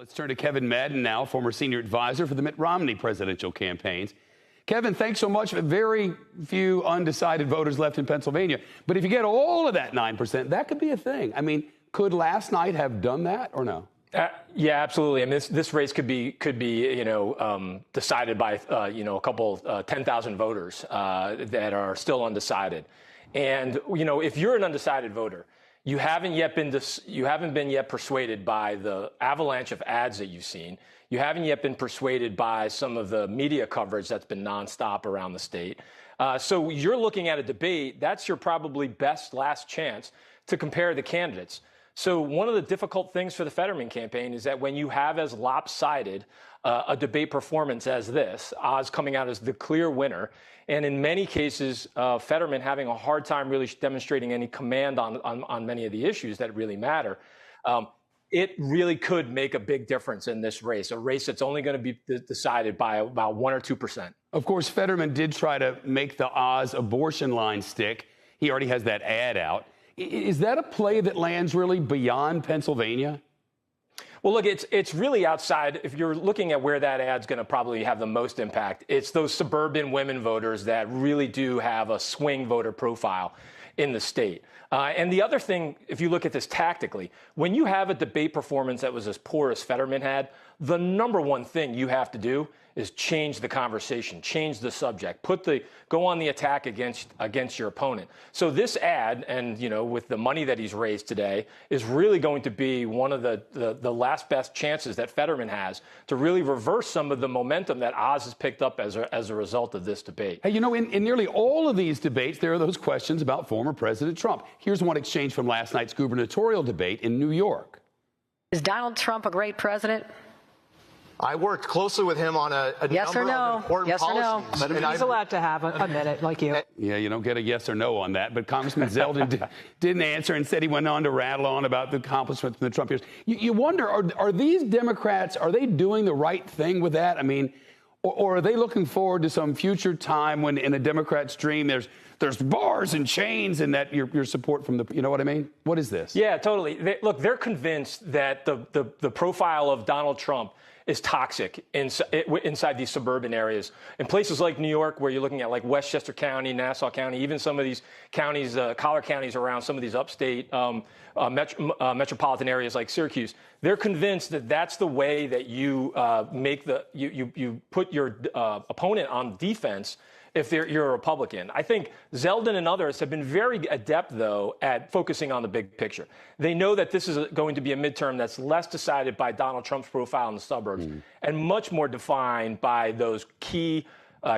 Let's turn to Kevin Madden now, former senior advisor for the Mitt Romney presidential campaigns. Kevin, thanks so much. Very few undecided voters left in Pennsylvania. But if you get all of that 9%, that could be a thing. I mean, could last night have done that or no? Yeah, absolutely. I mean, this race could be decided by a couple 10,000 voters that are still undecided. And if you're an undecided voter, you haven't been yet persuaded by the avalanche of ads that you've seen. You haven't yet been persuaded by some of the media coverage that's been nonstop around the state. So you're looking at a debate. That's your probably best last chance to compare the candidates. So one of the difficult things for the Fetterman campaign is that when you have as lopsided a debate performance as this, Oz coming out as the clear winner, and in many cases, Fetterman having a hard time really demonstrating any command on many of the issues that really matter, it really could make a big difference in this race, a race that's only going to be decided by about 1 or 2%. Of course, Fetterman did try to make the Oz abortion line stick. He already has that ad out. Is that a play that lands really beyond Pennsylvania? Well, look, it's really outside. If you're looking at where that ad's going to probably have the most impact, it's those suburban women voters that really do have a swing voter profile in the state. And the other thing, if you look at this tactically, when you have a debate performance that was as poor as Fetterman had, the number one thing you have to do is change the conversation, change the subject, go on the attack against your opponent. So this ad, and with the money that he's raised today, is really going to be one of the last best chances that Fetterman has to really reverse some of the momentum that Oz has picked up as a result of this debate. Hey, in nearly all of these debates, there are those questions about former President Trump. Here's one exchange from last night's gubernatorial debate in New York. Is Donald Trump a great president? I worked closely with him on a yes number of important policies. Yes or no? He's allowed to have a minute, like you. Yeah, you don't get a yes or no on that. But Congressman Zeldin didn't answer and said he went on to rattle on about the accomplishments in the Trump years. You wonder, are these Democrats, are they doing the right thing with that? I mean, or are they looking forward to some future time when in a Democrat's dream there's bars and chains and that your support from the, you know what I mean? What is this? Yeah, totally. They're convinced that the profile of Donald Trump is toxic inside these suburban areas. In places like New York, where you're looking at like Westchester County, Nassau County, even some of these counties, collar counties around some of these upstate metropolitan areas like Syracuse, they're convinced that that's the way that you you put your opponent on defense if you're a Republican. I think Zeldin and others have been very adept, though, at focusing on the big picture. They know that this is going to be a midterm that's less decided by Donald Trump's profile in the suburbs and much more defined by those key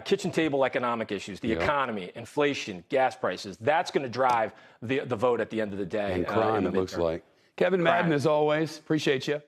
kitchen table economic issues, the economy, inflation, gas prices. That's going to drive the vote at the end of the day. And crime, it looks like. Kevin Madden, as always, appreciate you.